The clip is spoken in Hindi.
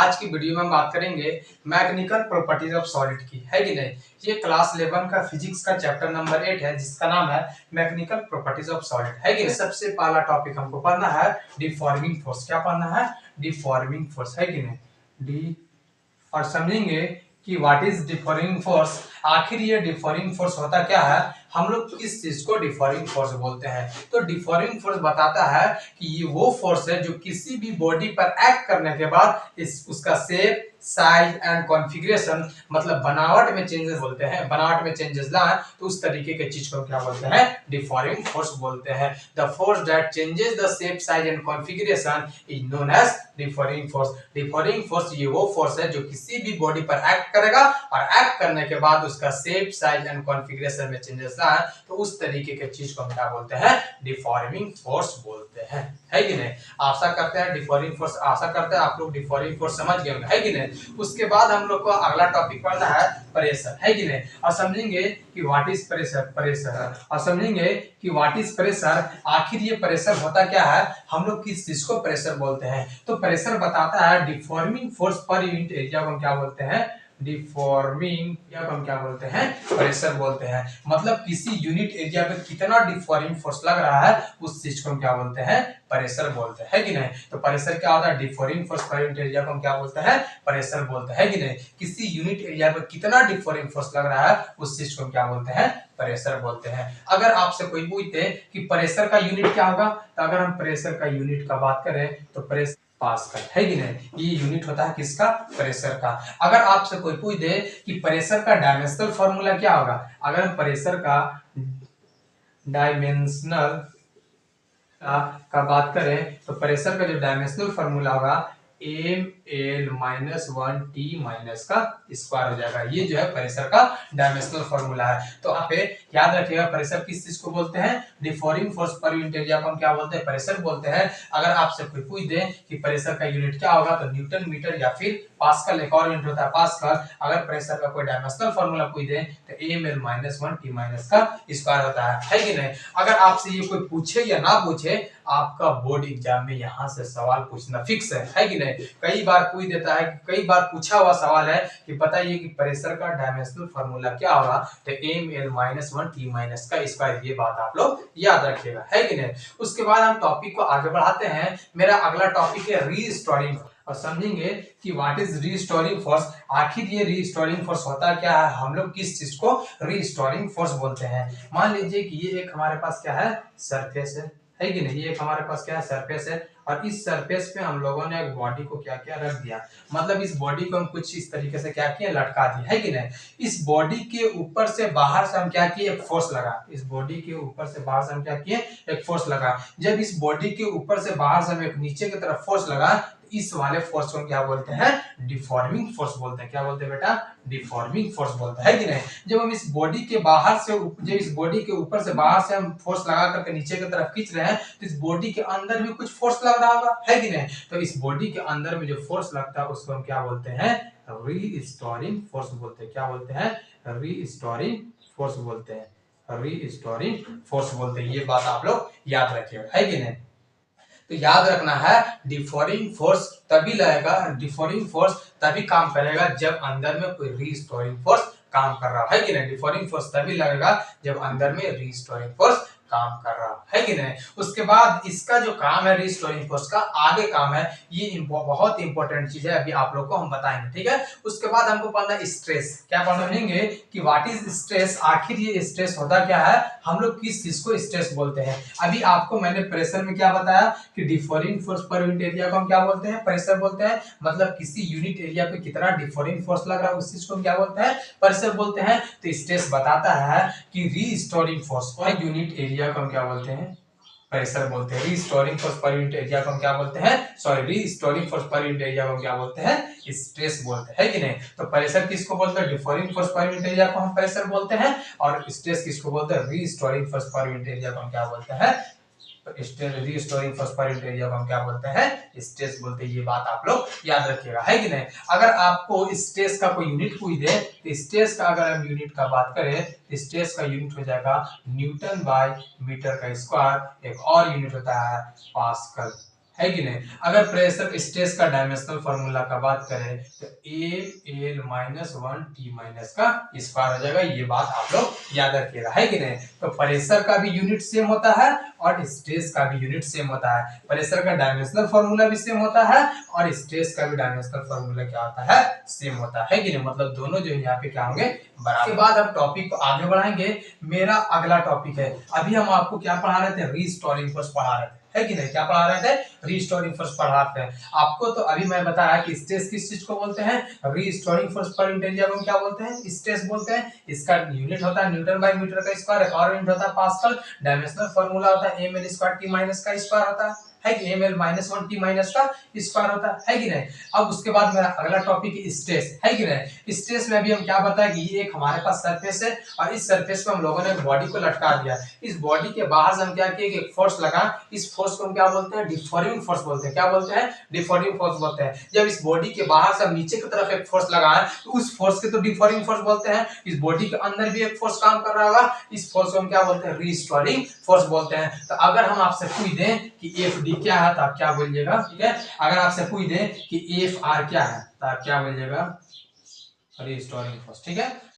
आज की वीडियो में हम बात करेंगे मैकेनिकल प्रॉपर्टीज ऑफ सॉलिड की, है कि नहीं। ये क्लास 11 का फिजिक्स का चैप्टर नंबर 8 है, जिसका नाम है मैकेनिकल प्रॉपर्टीज ऑफ सॉलिड, है कि नहीं। सबसे पहला टॉपिक हमको पढ़ना है डिफॉर्मिंग फोर्स। क्या पढ़ना है? डिफॉर्मिंग फोर्स, है कि नहीं। डी और समझेंगे कि व्हाट इज डिफॉर्मिंग फोर्स। आखिर ये डिफॉर्मिंग फोर्स होता क्या है, हम लोग किस चीज को डिफॉर्मिंग फोर्स बोलते हैं। तो डिफॉर्मिंग फोर्स बताता है कि ये वो फोर्स है जो किसी भी बॉडी पर एक्ट करने के बाद उसका शेप, साइज एंड कॉन्फ़िगरेशन, मतलब बनावट में चेंजेस बोलते हैं, बनावट में चेंजेस लाए तो उस तरीके के चीज को क्या बोलते हैं? डिफॉर्मिंग फोर्स बोलते हैं। The force that changes the shape, size and configuration is known as deforming force. Deforming force ये वो फोर्स है जो किसी भी बॉडी पर एक्ट करेगा और एक्ट करने के बाद उसका शेप, साइज एंड कॉन्फ़िगरेशन में चेंजेस लाए तो उस तरीके के चीज को हम क्या बोलते हैं? डिफॉर्मिंग फोर्स बोलते हैं, है कि नहीं। आशा करते हैं डिफॉर्मिंग फोर्स, आशा करते हैं आप लोग डिफॉर्मिंग फोर्स समझ गए होंगे, है कि नहीं। उसके बाद हम लोग को अगला टॉपिक पढ़ना है प्रेशर, है कि नहीं। और समझेंगे कि व्हाट इज प्रेशर, और समझेंगे कि व्हाट इज प्रेशर। आखिर ये प्रेशर होता क्या है, हम लोग किस चीज को प्रेशर बोलते हैं। तो प्रेशर बताता है deforming force per unit area को हम क्या बोलते हैं? डिफॉर्मिंग या हम क्या बोलते हैं? प्रेशर बोलते हैं। मतलब किसी यूनिट एरिया पे कितना डिफॉर्मिंग फोर्स लग रहा है उस चीज को हम क्या बोलते हैं? प्रेशर बोलते हैं, है कि नहीं। तो प्रेशर क्या होता है? Deforming force per unit area को हम क्या बोलते हैं? प्रेशर बोलते हैं, कि नहीं। किसी यूनिट एरिया पे कितना डिफॉर्मिंग फोर्स लग रहा है उस चीज को हम क्या बोलते हैं? प्रेशर बोलते हैं। अगर आपसे कोई पूछते कि प्रेशर का यूनिट क्या होगा, तो अगर हम प्रेशर का यूनिट का बात करें तो प्रेशर पास्कल, है कि नहीं। ये यूनिट होता है किसका? प्रेशर का। अगर आपसे कोई पूछ दे कि प्रेशर का डायमेंशनल फॉर्मूला क्या होगा, अगर हम प्रेशर का डायमेंशनल का बात करें तो प्रेशर का जो डायमेंशनल फॉर्मूला होगा ml-1 t माइनस का स्क्वायर हो जाएगा। ये जो है प्रेशर का डायमेंशनल फॉर्मूला है। तो आप याद रखिएगा प्रेशर किस चीज को बोलते हैं? Deforming force per unit area को हम क्या बोलते हैं? प्रेशर बोलते हैं। अगर आपसे कोई पूछ दे कि प्रेशर का यूनिट क्या होगा, तो न्यूटन मीटर या फिर पास्कल, एक और यूनिट होता है पास्कल। अगर प्रेशर का कोई डायमेंशनल फॉर्मूला पूछ दे तो ml-1 t माइनस का स्क्वायर होता है कि नहीं। अगर आपसे ये कोई पूछे या ना पूछे, आपका बोर्ड एग्जाम में यहाँ से सवाल पूछना फिक्स है कि नहीं। कई बार पूछ देता है, कई बार पूछा हुआ सवाल है कि बताइए कि प्रेशर का डायमेंशनल फॉर्मूला क्या होगा, तो ml-1 t माइनस का स्क्वायर। ये बात आप लोग याद रखिएगा, है कि नहीं। उसके बाद हम टॉपिक को आगे बढ़ाते हैं। मेरा अगला टॉपिक है रीस्टोरिंग, और समझेंगे कि व्हाट इज रीस्टोरिंग फोर्स। आखिर ये रीस्टोरिंग फोर्स होता क्या है, हम लोग किस चीज को रीस्टोरिंग फोर्स बोलते हैं। मान लीजिए कि ये एक हमारे पास क्या है? सरफेस है कि नहीं। ये एक हमारे पास क्या है? सरफेस है। और इस सरफेस पे हम लोगों ने एक बॉडी को क्या किया? रख दिया। मतलब इस बॉडी को हम कुछ इस तरीके से क्या किया? लटका दिया, है कि नहीं। इस बॉडी के ऊपर से बाहर से हम क्या किए? एक फोर्स लगा। इस बॉडी के ऊपर से बाहर से हम क्या किए? एक फोर्स लगा। जब इस बॉडी के ऊपर से बाहर से हम एक नीचे की तरफ फोर्स लगा, इस वाले फोर्स को क्या बोलते हैं? डिफॉर्मिंग फोर्स बोलते हैं। क्या बोलते हैं बेटा? डिफॉर्मिंग फोर्स बोलते हैं, है कि नहीं। जब हम इस बॉडी के बाहर से, जब इस बॉडी के ऊपर से बाहर से हम फोर्स लगा करके नीचे की तरफ खींच रहे हैं, तो इस बॉडी के अंदर भी कुछ फोर्स लग रहा होगा, है कि नहीं। तो इस बॉडी के अंदर में जो फोर्स लगता है उसको हम क्या बोलते हैं? रीस्टोरिंग फोर्स बोलते हैं। क्या बोलते हैं? रीस्टोरिंग फोर्स बोलते हैं। रीस्टोरिंग फोर्स बोलते हैं। ये बात आप लोग याद रखिएगा, है कि नहीं। तो याद रखना है डिफॉर्मिंग फोर्स तभी लगेगा, डिफॉर्मिंग फोर्स तभी काम करेगा जब अंदर में कोई रीस्टोरिंग फोर्स काम कर रहा है कि नहीं। डिफॉर्मिंग फोर्स तभी लगेगा जब अंदर में रीस्टोरिंग फोर्स काम कर रहा है कि नहीं। उसके बाद इसका जो काम है रीस्टोरिंग फोर्स का, आगे काम है, ये बहुत इंपॉर्टेंट चीज है, अभी आप लोग को हम बताएंगे, ठीक है। उसके बाद हमको पढ़ना स्ट्रेस। क्या पढ़ेंगे कि व्हाट इज स्ट्रेस। आखिर ये स्ट्रेस होता क्या है, हम लोग किस चीज को स्ट्रेस बोलते हैं। अभी आपको मैंने प्रेशर में क्या बताया कि deforming force per unit area को हम क्या बोलते हैं? प्रेशर बोलते हैं। मतलब किसी यूनिट एरिया पे कितना डिफॉर्मिंग फोर्स लग रहा है उस चीज को हम क्या बोलते हैं? प्रेशर बोलते हैं। तो स्ट्रेस बताता है कि restoring force per unit area को हम क्या बोलते हैं? प्रेशर बोलते हैं। Restoring force per unit area को हम क्या बोलते हैं? Sorry, restoring force per unit area को हम क्या बोलते हैं? स्ट्रेस बोलते हैं, है कि नहीं। तो प्रेशर किसको बोलते हैं? Deforming force per unit area को हम प्रेशर बोलते हैं। और स्ट्रेस किसको बोलते हैं? Restoring force per unit area को हम क्या बोलते हैं? Restoring force per unit area को हम क्या बोलते हैं? स्ट्रेस बोलते हैं। ये बात आप लोग याद रखिएगा, है कि नहीं। अगर आपको स्ट्रेस का कोई यूनिट पूछ दे, तो स्ट्रेस का अगर हम यूनिट का बात करें तो स्ट्रेस का यूनिट हो जाएगा न्यूटन बाय मीटर का स्क्वायर। एक और यूनिट होता है पास्कल, है कि नहीं। अगर प्रेशर स्ट्रेस का डायमेंशनल फॉर्मूला का बात करें तो L minus one T minus का स्क्वायर हो जाएगा। ये बात आप लोग याद रखिएगा, है कि नहीं। तो प्रेशर का भी यूनिट सेम होता है और स्ट्रेस का भी यूनिट सेम होता है। प्रेशर का डायमेंशनल फॉर्मूला भी सेम होता है और स्ट्रेस का भी डायमेंशनल फॉर्मूला क्या होता है, सेम होता है कि नहीं। मतलब दोनों जो है यहाँ पे क्या होंगे, बराबर। के बाद हम टॉपिक को आगे बढ़ाएंगे। मेरा अगला टॉपिक है, अभी हम आपको क्या पढ़ा रहे थे, रीस्टोरिंग फोर्स पढ़ा रहे थे, है कि नहीं। क्या पढ़ा रहे थे, रीस्टोरिंग फोर्स पढ़ा रहे थे आपको। तो अभी मैं बताया कि स्ट्रेस किस चीज को बोलते हैं, restoring force per unit area को क्या बोलते हैं, स्ट्रेस बोलते हैं। इसका यूनिट होता है न्यूटन बाय मीटर का स्क्वायर, और यूनिट होता है पास्कल। डायमेंशनल फॉर्मूला होता है ml स्क्वायर t माइनस का स्क्वायर होता है कि ml माइनस 1 t माइनस का स्क्वायर होता है कि नहीं। अब उसके बाद मेरा अगला टॉपिक है स्ट्रेस, है कि नहीं। स्ट्रेस में अभी हम क्या बताया कि ये एक हमारे पास सरफेस है और इस सरफेस पे हम लोगों ने बॉडी को लटका दिया। इस बॉडी के बाहर से हम क्या किए, एक फोर्स लगा। इस फोर्स को हम क्या बोलते हैं, डिफॉर्मिंग फोर्स बोलते हैं। क्या बोलते हैं, डिफॉर्मिंग फोर्स बोलते हैं। जब इस बॉडी के बाहर से हम नीचे की तरफ एक फोर्स लगाए तो उस फोर्स के तो डिफॉर्मिंग फोर्स बोलते हैं। इस बॉडी के अंदर भी एक फोर्स काम कर रहा होगा, इस फोर्स को हम क्या बोलते हैं, रीस्टोरिंग फोर्स बोलते हैं। तो अगर हम आपसे पूछ दें कि एफ डी क्या है तो आप क्या बोलिएगा, ठीक है। अगर आपसे पूछ दें कि एफ आर क्या है तो आप क्या बोलिएगा, रीस्टोरिंग फोर्स, ठीक है।